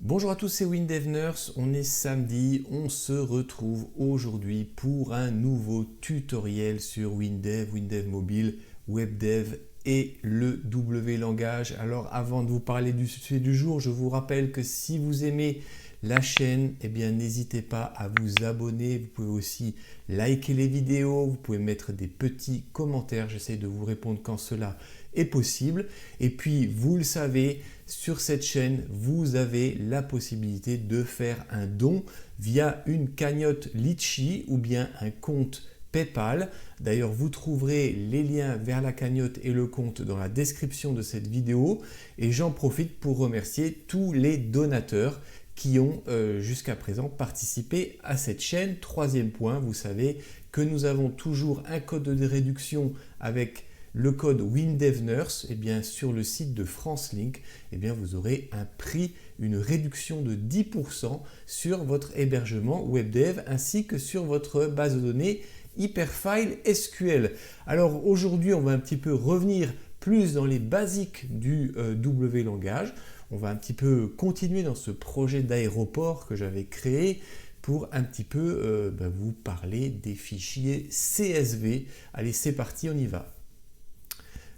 Bonjour à tous, c'est WinDevNurse, on est samedi, on se retrouve aujourd'hui pour un nouveau tutoriel sur WinDev, WinDev Mobile, WebDev et le W langage. Alors avant de vous parler du sujet du jour, je vous rappelle que si vous aimez la chaîne, eh bien n'hésitez pas à vous abonner, vous pouvez aussi liker les vidéos, vous pouvez mettre des petits commentaires, j'essaie de vous répondre quand cela est possible. Et puis vous le savez, sur cette chaîne, vous avez la possibilité de faire un don via une cagnotte Litchi ou bien un compte PayPal. D'ailleurs, vous trouverez les liens vers la cagnotte et le compte dans la description de cette vidéo. Et j'en profite pour remercier tous les donateurs qui ont jusqu'à présent participé à cette chaîne. Troisième point, vous savez que nous avons toujours un code de réduction avec le code WinDevNurse. Et bien sur le site de FranceLink, et bien vous aurez un prix, une réduction de 10% sur votre hébergement WebDev ainsi que sur votre base de données Hyperfile SQL. Alors aujourd'hui, on va un petit peu revenir plus dans les basiques du W langage. On va un petit peu continuer dans ce projet d'aéroport que j'avais créé pour un petit peu vous parler des fichiers CSV. Allez, c'est parti, on y va.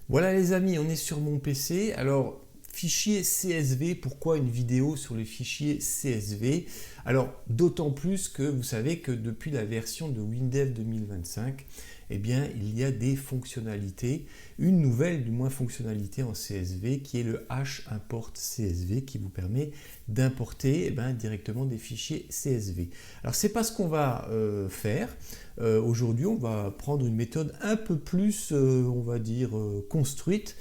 Voilà les amis, on est sur mon PC. Alors, fichier CSV, pourquoi une vidéo sur les fichiers CSV? Alors, d'autant plus que vous savez que depuis la version de WinDev 2025, eh bien, il y a des fonctionnalités, une nouvelle du moins fonctionnalité en CSV qui est le H-import CSV qui vous permet d'importer directement des fichiers CSV. Alors, c'est pas ce qu'on va faire. Aujourd'hui, on va prendre une méthode un peu plus, on va dire, construite,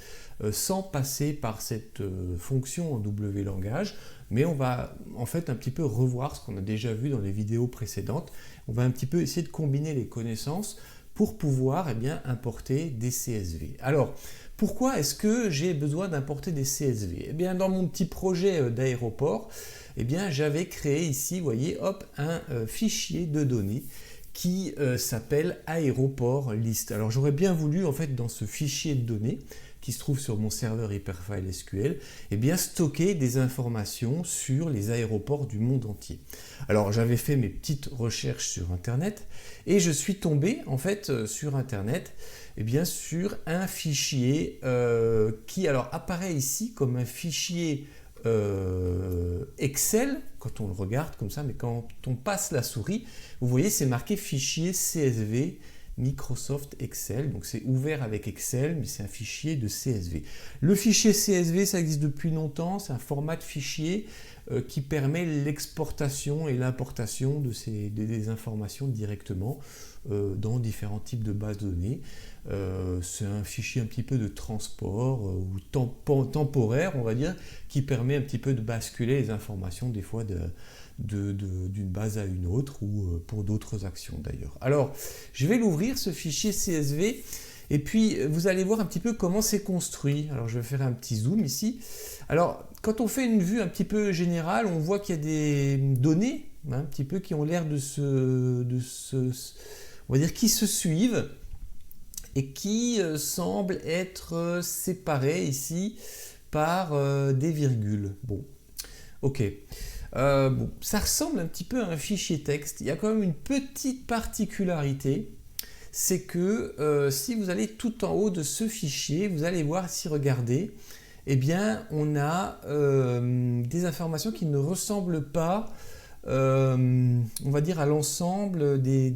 sans passer par cette fonction en W langage, mais on va en fait un petit peu revoir ce qu'on a déjà vu dans les vidéos précédentes. On va un petit peu essayer de combiner les connaissances pour pouvoir importer des CSV. Alors, pourquoi est-ce que j'ai besoin d'importer des CSV? Eh bien, dans mon petit projet d'aéroport, j'avais créé ici, vous voyez, hop, un fichier de données qui s'appelle aéroport list. Alors, j'aurais bien voulu, en fait, dans ce fichier de données, qui se trouve sur mon serveur Hyperfile SQL, stocker des informations sur les aéroports du monde entier. Alors j'avais fait mes petites recherches sur Internet et je suis tombé en fait sur Internet sur un fichier qui alors apparaît ici comme un fichier Excel quand on le regarde comme ça, mais quand on passe la souris, vous voyez c'est marqué fichier CSV Microsoft Excel, donc c'est ouvert avec Excel, mais c'est un fichier de CSV. Le fichier CSV, ça existe depuis longtemps, c'est un format de fichier qui permet l'exportation et l'importation de des informations directement dans différents types de bases de données. C'est un fichier un petit peu de transport ou temporaire, on va dire, qui permet un petit peu de basculer les informations des fois d'une base à une autre ou pour d'autres actions d'ailleurs. Alors, je vais l'ouvrir ce fichier CSV et puis vous allez voir un petit peu comment c'est construit. Alors, je vais faire un petit zoom ici. Alors, quand on fait une vue un petit peu générale, on voit qu'il y a des données un petit peu qui ont l'air on va dire, qui se suivent et qui semblent être séparées ici par des virgules. Bon, ok. Ça ressemble un petit peu à un fichier texte. Il y a quand même une petite particularité, c'est que si vous allez tout en haut de ce fichier, vous allez voir ici, regardez, on a des informations qui ne ressemblent pas, on va dire, à l'ensemble des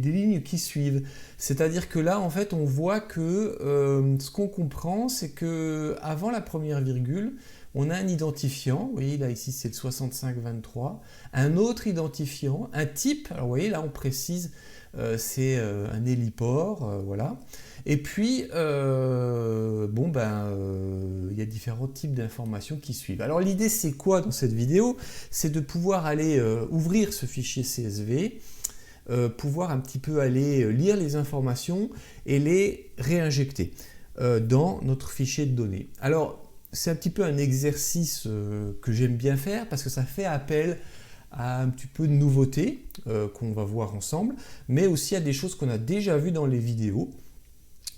lignes qui suivent. C'est-à-dire que là, en fait, on voit que ce qu'on comprend, c'est que avant la première virgule, on a un identifiant, vous voyez là ici c'est le 6523, un autre identifiant, un type, alors vous voyez là on précise c'est un héliport, voilà. Et puis il y a différents types d'informations qui suivent. Alors l'idée c'est quoi dans cette vidéo? C'est de pouvoir aller ouvrir ce fichier CSV, pouvoir un petit peu aller lire les informations et les réinjecter dans notre fichier de données. Alors c'est un petit peu un exercice que j'aime bien faire parce que ça fait appel à un petit peu de nouveautés qu'on va voir ensemble, mais aussi à des choses qu'on a déjà vues dans les vidéos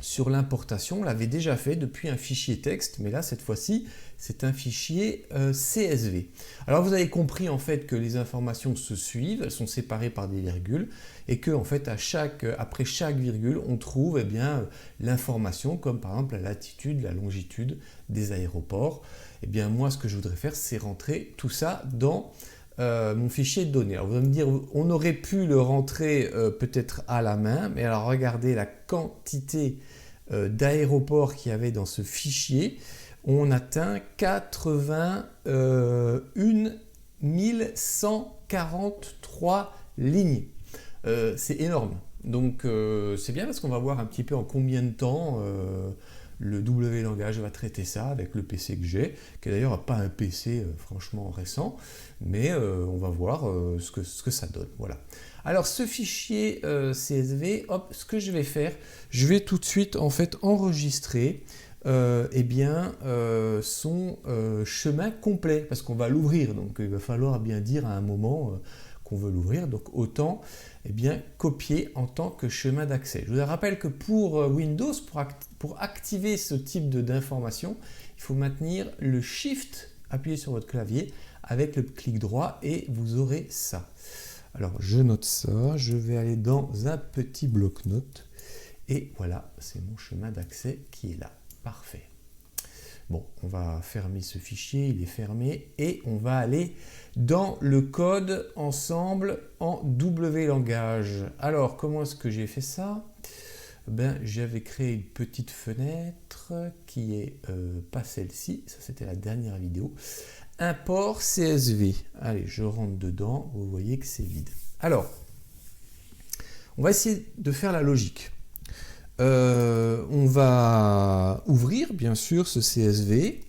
sur l'importation, on l'avait déjà fait depuis un fichier texte, mais là cette fois-ci c'est un fichier CSV. Alors vous avez compris en fait que les informations se suivent, elles sont séparées par des virgules, et que en fait après chaque virgule on trouve eh bien l'information, comme par exemple la latitude, la longitude des aéroports. Et bien moi ce que je voudrais faire, c'est rentrer tout ça dans mon fichier de données. Alors vous allez me dire, on aurait pu le rentrer peut-être à la main, mais alors regardez la quantité d'aéroports qu'il y avait dans ce fichier. On atteint 81 143 lignes. C'est énorme. Donc c'est bien parce qu'on va voir un petit peu en combien de temps le W-langage va traiter ça avec le PC que j'ai, qui d'ailleurs pas un PC franchement récent, mais on va voir ce que ça donne. Voilà. Alors ce fichier CSV, hop, ce que je vais faire, je vais tout de suite en fait enregistrer eh bien, son chemin complet, parce qu'on va l'ouvrir, donc il va falloir bien dire à un moment qu'on veut l'ouvrir, donc autant eh bien, copier en tant que chemin d'accès. Je vous rappelle que pour Windows, pour activer ce type d'information, il faut maintenir le Shift appuyé sur votre clavier avec le clic droit et vous aurez ça. Alors je note ça, je vais aller dans un petit bloc-notes et voilà, c'est mon chemin d'accès qui est là. Parfait. Bon, on va fermer ce fichier, il est fermé, et on va aller dans le code ensemble en W-langage. Alors, comment est-ce que j'ai fait ça? Ben, j'avais créé une petite fenêtre qui est pas celle-ci, ça c'était la dernière vidéo. Import CSV. Allez, je rentre dedans, vous voyez que c'est vide. Alors, on va essayer de faire la logique. On va ouvrir bien sûr ce CSV.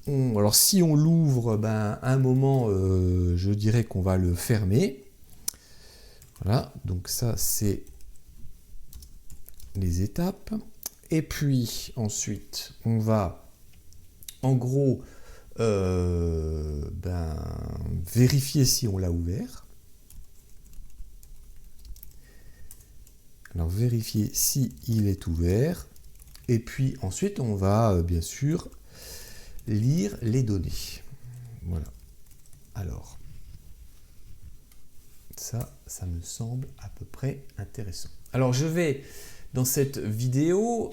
Alors si on l'ouvre, ben, à un moment, je dirais qu'on va le fermer. Voilà, donc ça c'est les étapes. Et puis ensuite, on va en gros vérifier si on l'a ouvert. Alors vérifier si il est ouvert et puis ensuite on va bien sûr lire les données. Voilà. Alors ça me semble à peu près intéressant. Alors je vais dans cette vidéo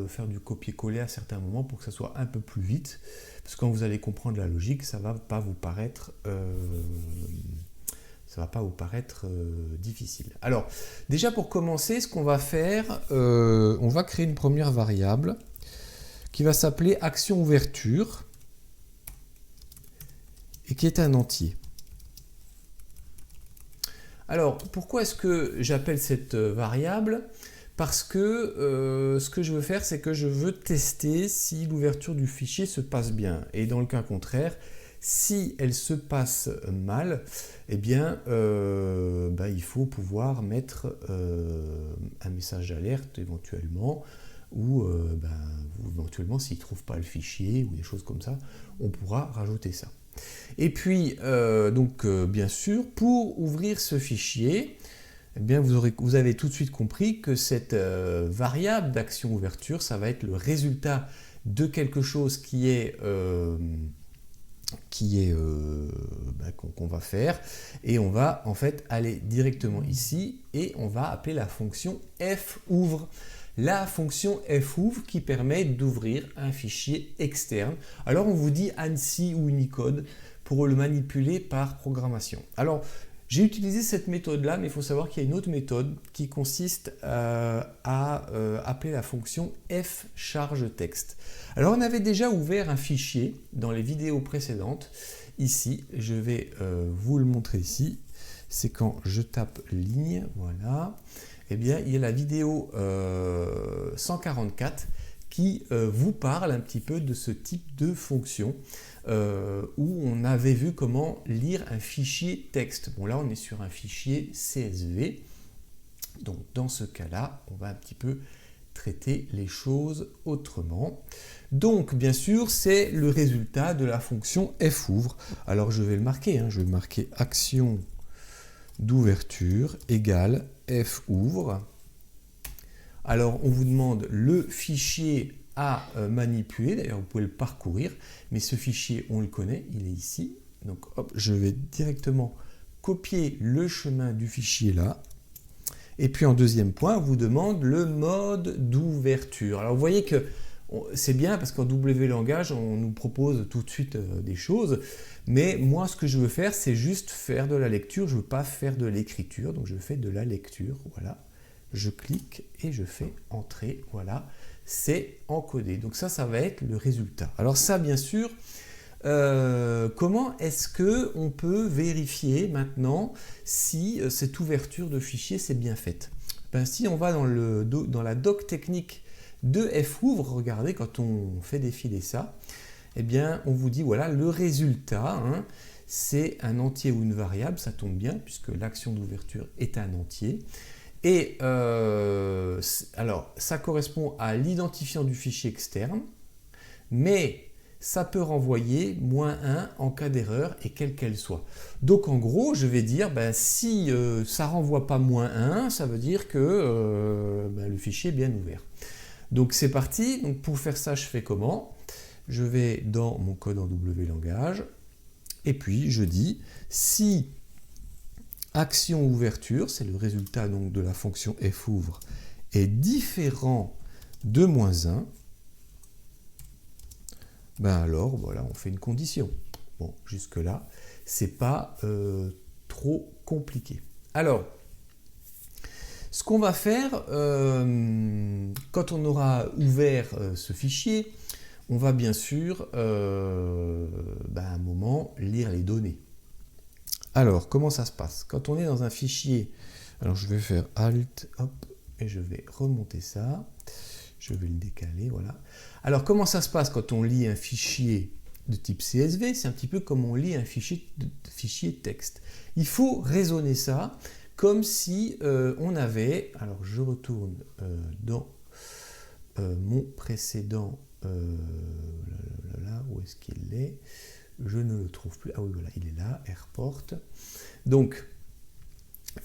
faire du copier-coller à certains moments pour que ça soit un peu plus vite, parce que quand vous allez comprendre la logique, ça va pas vous paraître difficile. Alors, déjà pour commencer, ce qu'on va faire, on va créer une première variable qui va s'appeler action ouverture et qui est un entier. Alors, pourquoi est-ce que j'appelle cette variable? Parce que ce que je veux faire, c'est que je veux tester si l'ouverture du fichier se passe bien. Et dans le cas contraire, si elle se passe mal, eh bien, il faut pouvoir mettre un message d'alerte éventuellement, ou éventuellement s'il ne trouve pas le fichier ou des choses comme ça, on pourra rajouter ça. Et puis, bien sûr, pour ouvrir ce fichier, eh bien, vous avez tout de suite compris que cette variable d'action ouverture, ça va être le résultat de quelque chose qu'on va faire, et on va en fait aller directement ici et on va appeler la fonction fouvre. La fonction fouvre qui permet d'ouvrir un fichier externe. Alors on vous dit ANSI ou Unicode pour le manipuler par programmation. Alors j'ai utilisé cette méthode-là, mais il faut savoir qu'il y a une autre méthode qui consiste à appeler la fonction fchargeText. Alors on avait déjà ouvert un fichier dans les vidéos précédentes. Ici, je vais vous le montrer ici. C'est quand je tape ligne, voilà. Eh bien, il y a la vidéo 144 qui vous parle un petit peu de ce type de fonction où on avait vu comment lire un fichier texte. Bon, là, on est sur un fichier CSV. Donc, dans ce cas-là, on va un petit peu traiter les choses autrement. Donc, bien sûr, c'est le résultat de la fonction fouvre. Alors, je vais le marquer. Je vais marquer action d'ouverture égale fouvre. Alors, on vous demande le fichier à manipuler. D'ailleurs, vous pouvez le parcourir. Mais ce fichier, on le connaît. Il est ici. Donc, hop, je vais directement copier le chemin du fichier là. Et puis, en deuxième point, on vous demande le mode d'ouverture. Alors, vous voyez que c'est bien parce qu'en W langage, on nous propose tout de suite des choses. Mais moi, ce que je veux faire, c'est juste faire de la lecture. Je ne veux pas faire de l'écriture. Donc, je fais de la lecture. Voilà. Je clique et je fais entrer. Voilà. C'est encodé. Donc, ça va être le résultat. Alors, ça, bien sûr, comment est-ce qu'on peut vérifier maintenant si cette ouverture de fichier c'est bien faite? Ben, si on va dans la doc technique de fouvre, regardez, quand on fait défiler ça, eh bien, on vous dit, voilà, le résultat, hein, c'est un entier ou une variable, ça tombe bien, puisque l'action d'ouverture est un entier. Et alors, ça correspond à l'identifiant du fichier externe, mais ça peut renvoyer -1 en cas d'erreur, et quelle qu'elle soit. Donc, en gros, je vais dire, ben, si ça ne renvoie pas -1, ça veut dire que ben, le fichier est bien ouvert. Donc c'est parti. Donc pour faire ça, je fais comment? Je vais dans mon code en W langage et puis je dis si action ouverture, c'est le résultat donc de la fonction fouvre, est différent de -1, ben alors voilà, on fait une condition. Bon, jusque là, c'est pas trop compliqué. Alors, ce qu'on va faire, quand on aura ouvert ce fichier, on va bien sûr, à un moment, lire les données. Alors, comment ça se passe? Quand on est dans un fichier, alors je vais faire Alt, hop, et je vais remonter ça. Je vais le décaler, voilà. Alors, comment ça se passe quand on lit un fichier de type CSV? C'est un petit peu comme on lit un fichier texte. Il faut raisonner ça comme si on avait, alors je retourne dans mon précédent, où est-ce qu'il est? Je ne le trouve plus, ah oui voilà, il est là, airport. Donc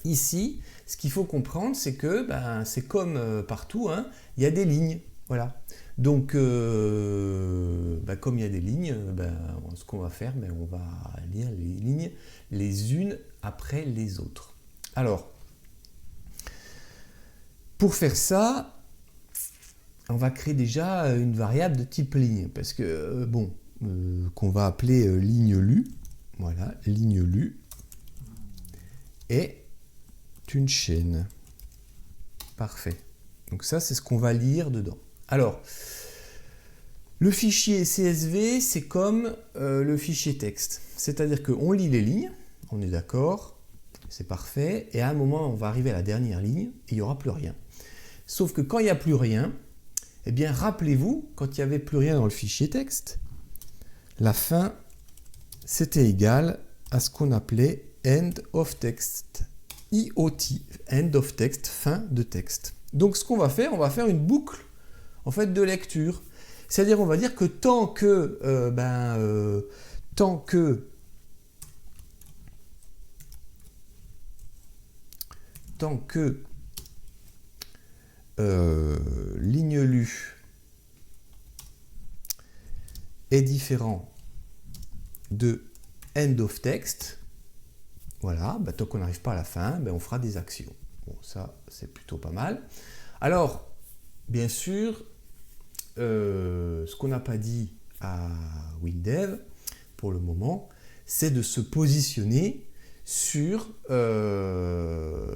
ici, ce qu'il faut comprendre, c'est que c'est comme partout, hein, il y a des lignes, voilà. Donc comme il y a des lignes, ce qu'on va faire, on va lire les lignes les unes après les autres. Alors, pour faire ça, on va créer déjà une variable de type ligne, parce que, qu'on va appeler ligne lue. Voilà, ligne lue est une chaîne. Parfait. Donc ça, c'est ce qu'on va lire dedans. Alors, le fichier CSV, c'est comme le fichier texte. C'est-à-dire qu'on lit les lignes, on est d'accord, c'est parfait, et à un moment, on va arriver à la dernière ligne, et il n'y aura plus rien. Sauf que quand il n'y a plus rien, eh bien, rappelez-vous, quand il n'y avait plus rien dans le fichier texte, la fin, c'était égal à ce qu'on appelait end of text, IOT, end of text, fin de texte. Donc, ce qu'on va faire, on va faire une boucle en fait, de lecture. C'est-à-dire, on va dire que tant que ligne lue est différent de end of text, voilà, tant qu'on n'arrive pas à la fin, on fera des actions. Bon, ça, c'est plutôt pas mal. Alors, bien sûr, ce qu'on n'a pas dit à WinDev, pour le moment, c'est de se positionner sur la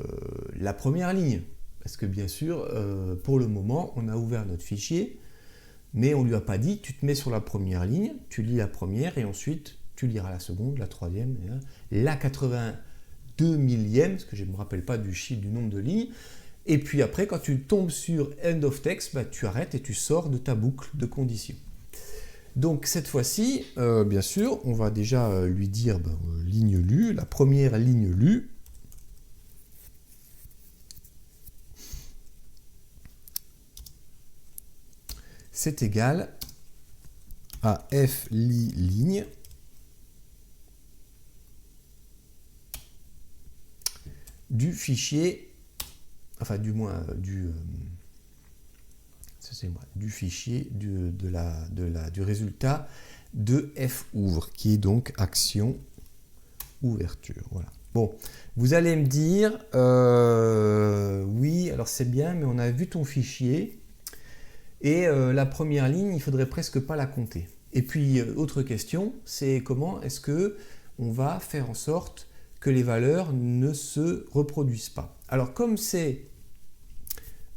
première ligne. Parce que bien sûr, pour le moment, on a ouvert notre fichier, mais on ne lui a pas dit, tu te mets sur la première ligne, tu lis la première, et ensuite, tu liras la seconde, la troisième, la 82 millième, parce que je ne me rappelle pas du chiffre, du nombre de lignes. Et puis après, quand tu tombes sur end of text, tu arrêtes et tu sors de ta boucle de conditions. Donc cette fois-ci, bien sûr, on va déjà lui dire ligne lue, la première ligne lue. C'est égal à f lit ligne du fichier, enfin du moins ça c'est moi, du fichier du résultat de fouvre, qui est donc action ouverture. Voilà. Bon, vous allez me dire, oui, alors c'est bien, mais on a vu ton fichier, et la première ligne, il faudrait presque pas la compter. Et puis, autre question, c'est comment est-ce que on va faire en sorte que les valeurs ne se reproduisent pas. Alors, comme c'est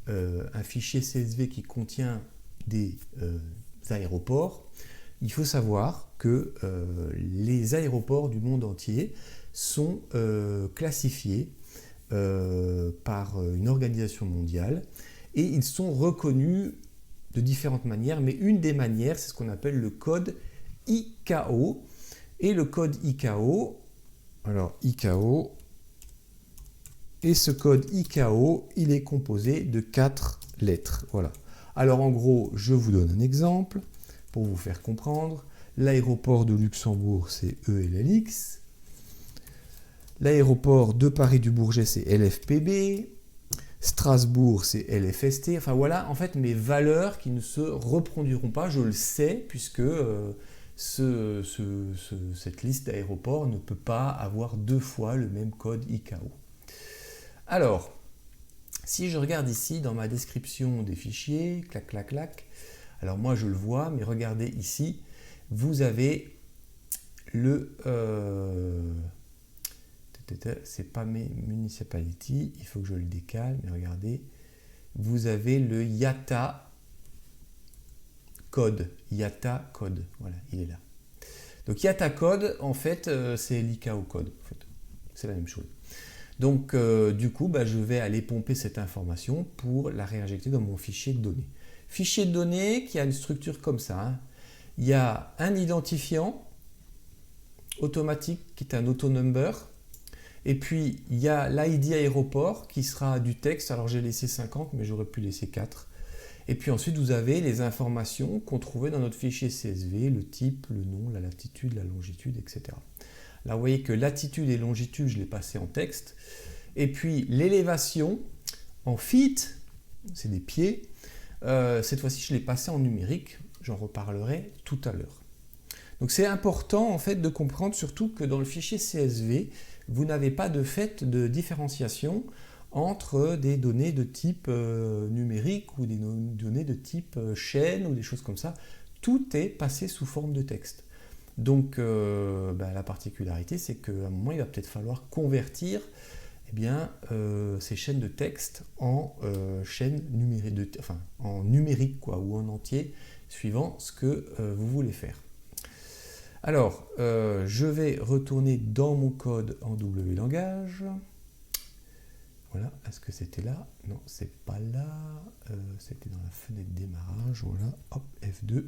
un fichier CSV qui contient des aéroports, il faut savoir que les aéroports du monde entier sont classifiés par une organisation mondiale et ils sont reconnus de différentes manières, mais une des manières, c'est ce qu'on appelle le code ICAO. Et le code ICAO, alors ICAO, et ce code ICAO, il est composé de 4 lettres. Voilà. Alors en gros, je vous donne un exemple pour vous faire comprendre. L'aéroport de Luxembourg, c'est ELLX. L'aéroport de Paris du Bourget, c'est LFPB. Strasbourg, c'est LFST. Enfin voilà, en fait, mes valeurs qui ne se reproduiront pas, je le sais, puisque cette liste d'aéroports ne peut pas avoir 2 fois le même code ICAO. Alors, si je regarde ici dans ma description des fichiers, clac, clac, clac, alors moi je le vois, mais regardez ici, vous avez le... c'est pas mes municipalities, il faut que je le décale, mais regardez, vous avez le IATA code, voilà, il est là. Donc IATA code, en fait, c'est l'ICAO code, en fait. C'est la même chose. Donc, du coup, je vais aller pomper cette information pour la réinjecter dans mon fichier de données. Fichier de données qui a une structure comme ça. Hein. Il y a un identifiant automatique qui est un autonumber. Et puis, il y a l'ID aéroport qui sera du texte. Alors, j'ai laissé 50, mais j'aurais pu laisser 4. Et puis ensuite, vous avez les informations qu'on trouvait dans notre fichier CSV, le type, le nom, la latitude, la longitude, etc. Là, vous voyez que latitude et longitude, je l'ai passé en texte. Et puis, l'élévation en feet, c'est des pieds. Cette fois-ci, je l'ai passé en numérique. J'en reparlerai tout à l'heure. Donc, c'est important, en fait, de comprendre surtout que dans le fichier CSV, vous n'avez pas de fait de différenciation entre des données de type numérique ou des données de type chaîne ou des choses comme ça. Tout est passé sous forme de texte. Donc la particularité, c'est qu'à un moment, il va peut-être falloir convertir ces chaînes de texte en chaînes numériques, en numérique quoi, ou en entier, suivant ce que vous voulez faire. Alors, je vais retourner dans mon code en WLangage. Voilà, est-ce que c'était là? Non, c'est pas là. C'était dans la fenêtre démarrage. Voilà, hop, F2.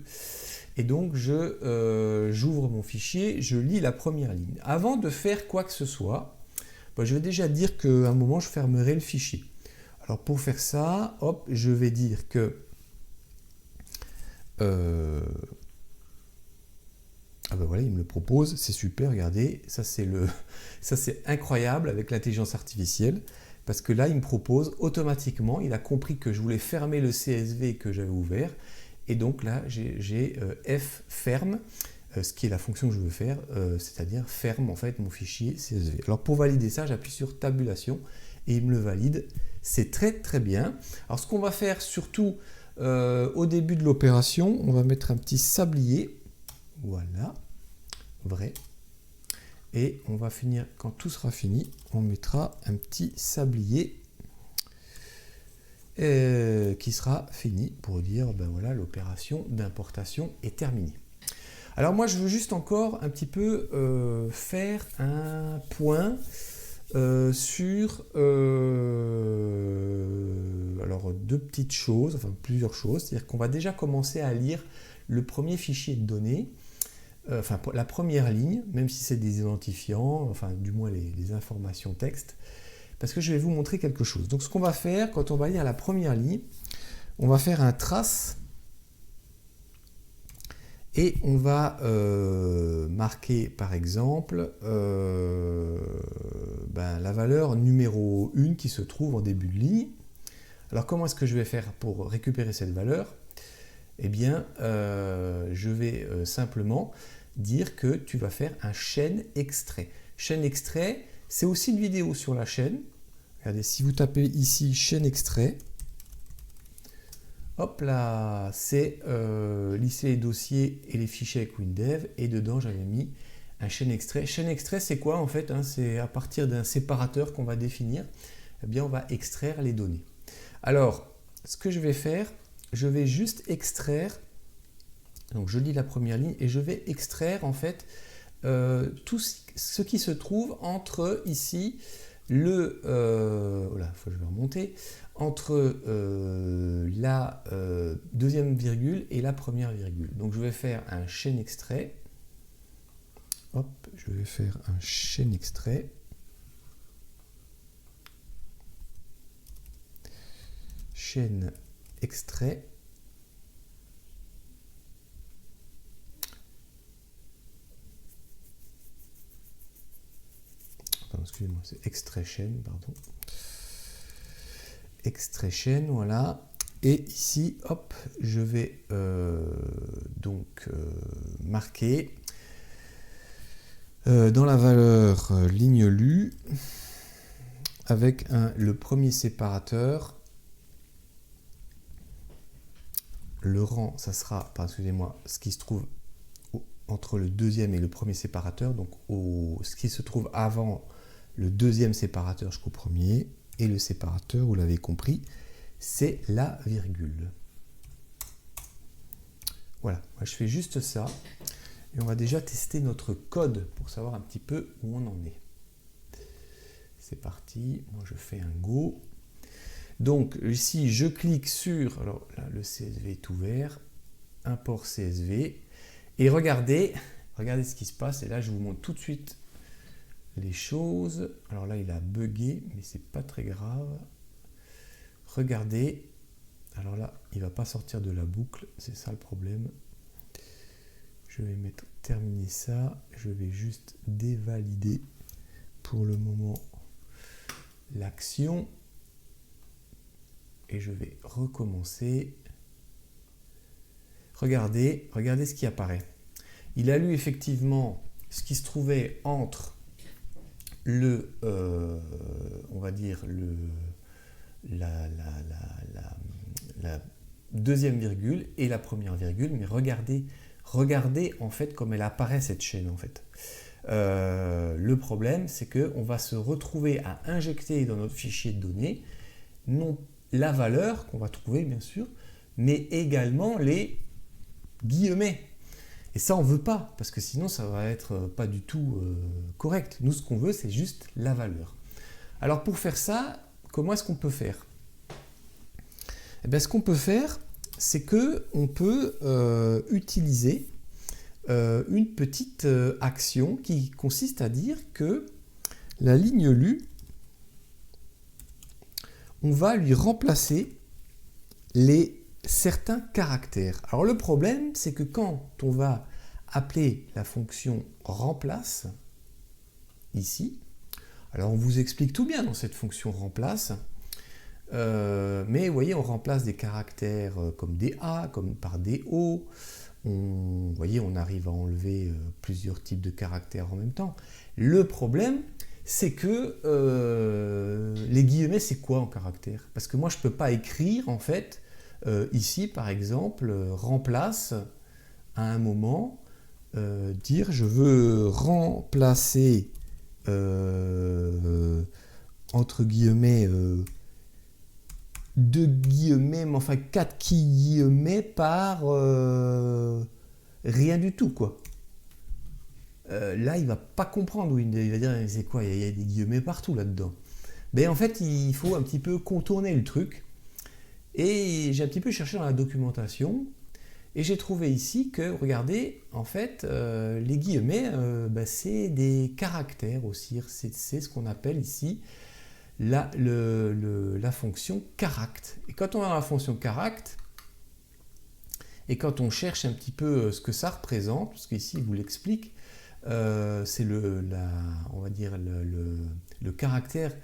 Et donc, j'ouvre mon fichier, je lis la première ligne. Avant de faire quoi que ce soit, je vais déjà dire qu'à un moment, je fermerai le fichier. Alors, pour faire ça, hop, je vais dire que... voilà, il me le propose, c'est super, regardez, ça c'est incroyable avec l'intelligence artificielle. Parce que là, il me propose automatiquement, il a compris que je voulais fermer le CSV que j'avais ouvert. Et donc là, j'ai F ferme, ce qui est la fonction que je veux faire, c'est-à-dire ferme en fait mon fichier CSV. Alors pour valider ça, j'appuie sur tabulation et il me le valide. C'est très très bien. Alors ce qu'on va faire surtout au début de l'opération, on va mettre un petit sablier. Voilà, vrai. Et on va finir, quand tout sera fini, on mettra un petit sablier qui sera fini pour dire, voilà, l'opération d'importation est terminée. Alors moi, je veux juste encore un petit peu faire un point sur alors deux petites choses, enfin plusieurs choses. C'est-à-dire qu'on va déjà commencer à lire le premier fichier de données. La première ligne, même si c'est des identifiants, enfin du moins les informations texte, parce que je vais vous montrer quelque chose. Donc ce qu'on va faire, quand on va lire la première ligne, on va faire un trace et on va marquer par exemple la valeur numéro 1 qui se trouve en début de ligne. Alors comment est-ce que je vais faire pour récupérer cette valeur? Eh bien, je vais simplement dire que tu vas faire un chaîne extrait. Chaîne extrait, c'est aussi une vidéo sur la chaîne. Regardez, si vous tapez ici chaîne extrait, hop là, c'est lister les dossiers et les fichiers avec WinDev, et dedans j'avais mis un chaîne extrait. Chaîne extrait, c'est quoi en fait, hein? C'est à partir d'un séparateur qu'on va définir, eh bien on va extraire les données. Alors, ce que je vais faire, je vais juste extraire, donc je lis la première ligne et je vais extraire en fait tout ce qui se trouve entre ici le, voilà, faut que je vais remonter, entre la deuxième virgule et la première virgule. Donc je vais faire un chaîne extrait. Hop, je vais faire un chaîne extrait. Chaîne extrait. Excusez-moi, c'est extrait chaîne, pardon. Extrait chaîne, voilà. Et ici, hop, je vais donc marquer dans la valeur ligne lue avec le premier séparateur. Le rang, ça sera, excusez-moi, ce qui se trouve entre le deuxième et le premier séparateur, donc ce qui se trouve avant le deuxième séparateur jusqu'au premier, et le séparateur, vous l'avez compris, c'est la virgule. Voilà, moi je fais juste ça, et on va déjà tester notre code pour savoir un petit peu où on en est. C'est parti, moi je fais un go. Donc ici je clique sur, alors là le CSV est ouvert, import CSV, et regardez ce qui se passe, et là je vous montre tout de suite les choses. Alors là il a bugué, mais c'est pas très grave. Regardez, alors là il va pas sortir de la boucle, c'est ça le problème. Je vais mettre terminer ça, je vais juste dévalider pour le moment l'action. Et je vais recommencer. Regardez ce qui apparaît. Il a lu effectivement ce qui se trouvait entre le, on va dire, la deuxième virgule et la première virgule, mais regardez en fait comme elle apparaît cette chaîne en fait. Le problème, c'est qu'on va se retrouver à injecter dans notre fichier de données non la valeur qu'on va trouver bien sûr, mais également les guillemets. Et ça on veut pas, parce que sinon ça va être pas du tout correct. Nous ce qu'on veut c'est juste la valeur. Alors pour faire ça, comment est-ce qu'on peut faire? Eh bien, ce qu'on peut faire, c'est que on peut utiliser une petite action qui consiste à dire que la ligne lue, on va lui remplacer certains caractères. Alors le problème, c'est que quand on va appeler la fonction remplace, ici, alors on vous explique tout bien dans cette fonction remplace, mais vous voyez, on remplace des caractères comme des A, comme par des O. Vous voyez, on arrive à enlever plusieurs types de caractères en même temps. Le problème, c'est que les guillemets, c'est quoi en caractère? Parce que moi, je ne peux pas écrire, en fait, ici, par exemple, remplace, à un moment, dire je veux remplacer, entre guillemets, 2 guillemets, mais enfin 4 guillemets par rien du tout, quoi. Là, il va pas comprendre Windows, il va dire c'est quoi, il y a des guillemets partout là-dedans. Mais en fait, il faut un petit peu contourner le truc. Et j'ai un petit peu cherché dans la documentation et j'ai trouvé ici que, regardez, en fait, les guillemets, c'est des caractères aussi. C'est ce qu'on appelle ici la fonction charact. Et quand on a la fonction charact, et quand on cherche un petit peu ce que ça représente, parce qu'ici il vous l'explique, c'est on va dire le caractère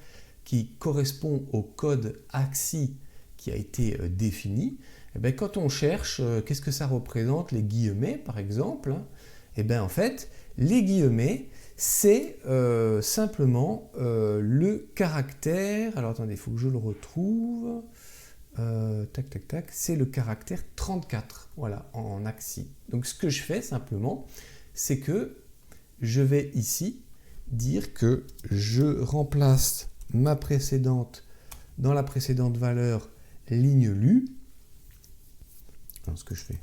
qui correspond au code AXI qui a été définie. Et bien, quand on cherche, qu'est-ce que ça représente, les guillemets par exemple, hein, et bien en fait, les guillemets, c'est simplement le caractère. Alors attendez, il faut que je le retrouve. Tac, tac, tac. C'est le caractère 34, voilà, en AXI. Donc ce que je fais simplement, c'est que je vais ici dire que je remplace ma précédente, dans la précédente valeur, ligne lue. Alors ce que je fais,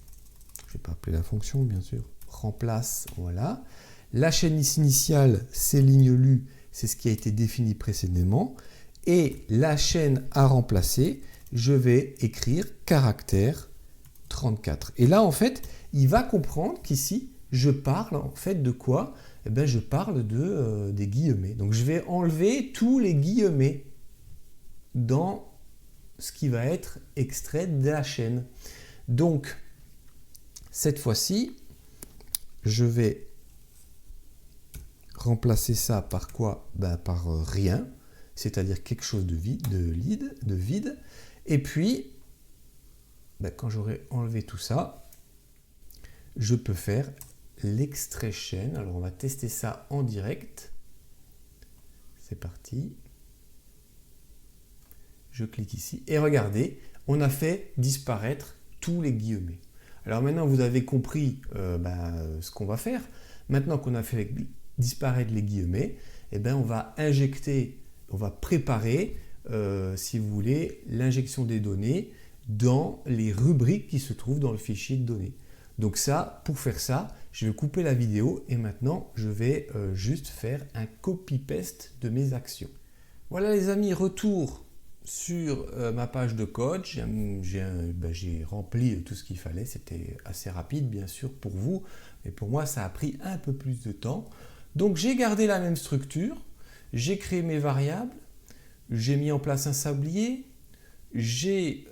je ne vais pas appeler la fonction, bien sûr. Remplace, voilà. La chaîne initiale, c'est ligne lue, c'est ce qui a été défini précédemment. Et la chaîne à remplacer, je vais écrire caractère 34. Et là, en fait, il va comprendre qu'ici, je parle en fait de quoi? Eh bien, je parle des guillemets. Donc, je vais enlever tous les guillemets dans ce qui va être extrait de la chaîne. Donc, cette fois-ci, je vais remplacer ça par quoi? Ben, par rien, c'est-à-dire quelque chose de vide. Et puis, ben, quand j'aurai enlevé tout ça, je peux faire l'extrait chaîne. Alors, on va tester ça en direct. C'est parti. Je clique ici et regardez, on a fait disparaître tous les guillemets. Alors maintenant, vous avez compris ce qu'on va faire. Maintenant qu'on a fait disparaître les guillemets, eh ben, on va injecter, on va préparer, si vous voulez, l'injection des données dans les rubriques qui se trouvent dans le fichier de données. Donc ça, pour faire ça, je vais couper la vidéo et maintenant, je vais juste faire un copy-paste de mes actions. Voilà les amis, retour sur ma page de code. J'ai rempli tout ce qu'il fallait. C'était assez rapide, bien sûr, pour vous. Mais pour moi, ça a pris un peu plus de temps. Donc, j'ai gardé la même structure. J'ai créé mes variables. J'ai mis en place un sablier. J'ai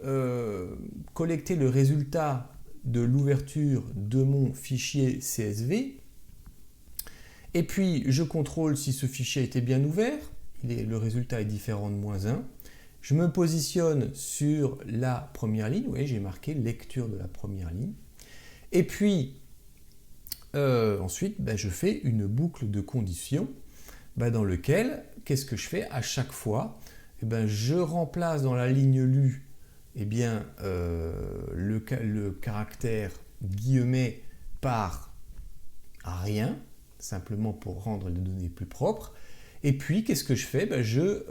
collecté le résultat de l'ouverture de mon fichier CSV. Et puis, je contrôle si ce fichier a été bien ouvert. Le résultat est différent de -1. Je me positionne sur la première ligne. Vous voyez, j'ai marqué lecture de la première ligne. Et puis, ensuite, je fais une boucle de conditions dans lequel, qu'est-ce que je fais? À chaque fois, je remplace dans la ligne lue le caractère guillemet par rien, simplement pour rendre les données plus propres. Et puis, qu'est-ce que je fais? Je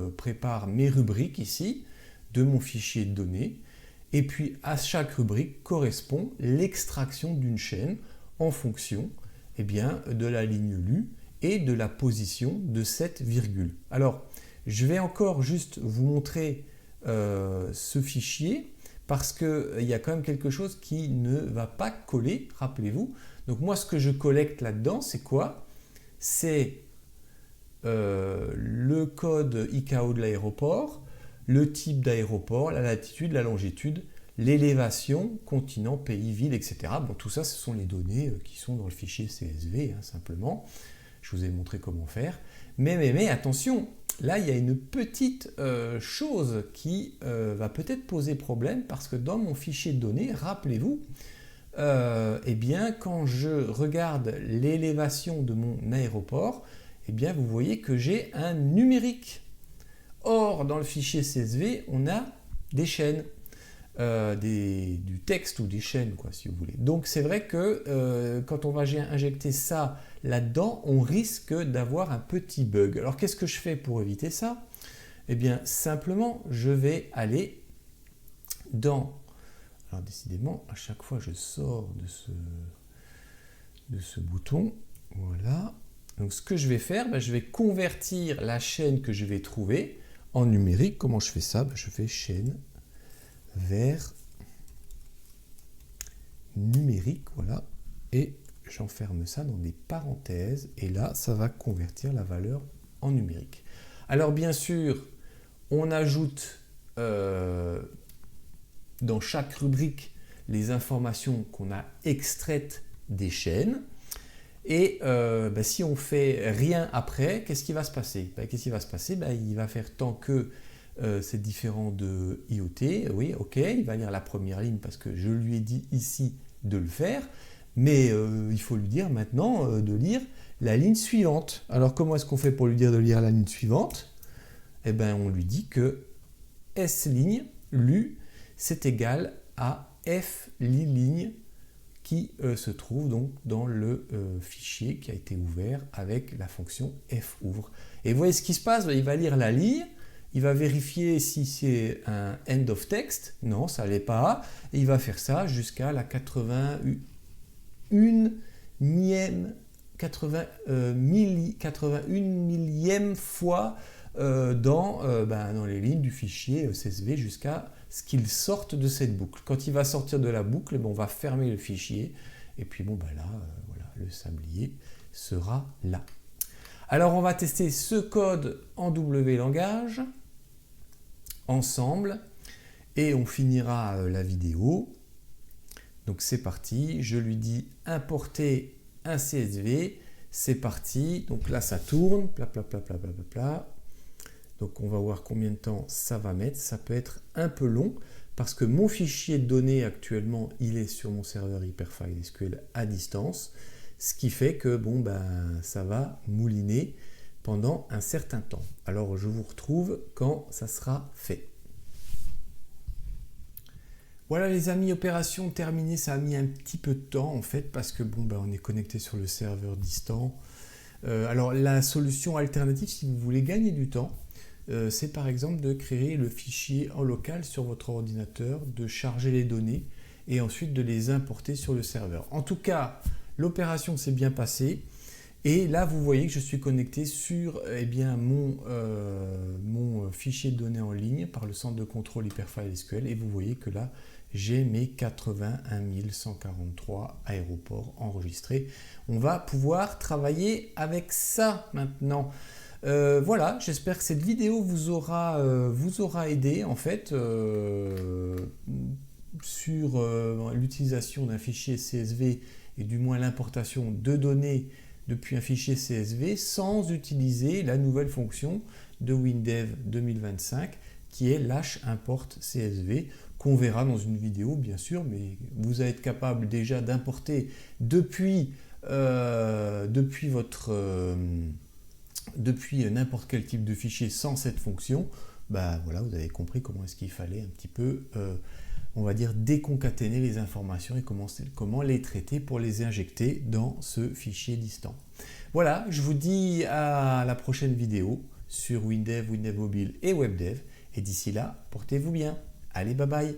prépare mes rubriques ici de mon fichier de données. Et puis, à chaque rubrique correspond l'extraction d'une chaîne en fonction de la ligne lue et de la position de cette virgule. Alors, je vais encore juste vous montrer ce fichier parce qu'il y a quand même quelque chose qui ne va pas coller, rappelez-vous. Donc moi, ce que je collecte là-dedans, c'est quoi? C'est le code ICAO de l'aéroport, le type d'aéroport, la latitude, la longitude, l'élévation, continent, pays, ville, etc. Bon, tout ça, ce sont les données qui sont dans le fichier CSV, simplement. Je vous ai montré comment faire. Mais attention, là, il y a une petite chose qui va peut-être poser problème parce que dans mon fichier de données, rappelez-vous, quand je regarde l'élévation de mon aéroport, vous voyez que j'ai un numérique. Or, dans le fichier CSV, on a des chaînes, du texte ou des chaînes, si vous voulez. Donc, c'est vrai que quand on va injecter ça là-dedans, on risque d'avoir un petit bug. Alors, qu'est-ce que je fais pour éviter ça? Simplement, je vais aller dans... Alors décidément, à chaque fois, je sors de ce bouton. Voilà. Donc ce que je vais faire, je vais convertir la chaîne que je vais trouver en numérique. Comment je fais ça? Je fais chaîne vers numérique, voilà. Et j'enferme ça dans des parenthèses. Et là, ça va convertir la valeur en numérique. Alors bien sûr, on ajoute... dans chaque rubrique les informations qu'on a extraites des chaînes. Et si on fait rien après, qu'est-ce qui va se passer? Qu'est-ce qui va se passer? Il va faire tant que c'est différent de IoT. Oui, ok, il va lire la première ligne parce que je lui ai dit ici de le faire, mais il faut lui dire maintenant de lire la ligne suivante. Alors comment est-ce qu'on fait pour lui dire de lire la ligne suivante? Eh bien, on lui dit que S ligne lu, c'est égal à F ligne qui se trouve donc dans le fichier qui a été ouvert avec la fonction fouvre. Et vous voyez ce qui se passe, il va lire la ligne, il va vérifier si c'est un end of text, non ça ne l'est pas, et il va faire ça jusqu'à la 81 millième fois dans les lignes du fichier CSV jusqu'à ce qu'il sorte de cette boucle. Quand il va sortir de la boucle, on va fermer le fichier et puis voilà, le sablier sera là. Alors on va tester ce code en W langage ensemble et on finira la vidéo. Donc c'est parti, je lui dis importer un CSV, c'est parti, donc là ça tourne, pla. Donc on va voir combien de temps ça va mettre, ça peut être un peu long parce que mon fichier de données actuellement il est sur mon serveur Hyperfile SQL à distance, ce qui fait que ça va mouliner pendant un certain temps. Alors je vous retrouve quand ça sera fait. Voilà les amis, opération terminée, ça a mis un petit peu de temps en fait parce que on est connecté sur le serveur distant. Alors la solution alternative si vous voulez gagner du temps, c'est par exemple de créer le fichier en local sur votre ordinateur, de charger les données et ensuite de les importer sur le serveur. En tout cas, l'opération s'est bien passée et là vous voyez que je suis connecté sur mon fichier de données en ligne par le centre de contrôle Hyperfile SQL et vous voyez que là j'ai mes 81 143 aéroports enregistrés. On va pouvoir travailler avec ça maintenant. Voilà, j'espère que cette vidéo vous aura aidé en fait sur l'utilisation d'un fichier CSV et du moins l'importation de données depuis un fichier CSV sans utiliser la nouvelle fonction de WinDev 2025 qui est l'import CSV qu'on verra dans une vidéo bien sûr, mais vous allez être capable déjà d'importer depuis n'importe quel type de fichier sans cette fonction. Voilà, vous avez compris comment est-ce qu'il fallait un petit peu on va dire déconcaténer les informations et comment les traiter pour les injecter dans ce fichier distant. Voilà, je vous dis à la prochaine vidéo sur WinDev, WinDev Mobile et WebDev et d'ici là, portez-vous bien. Allez, bye bye.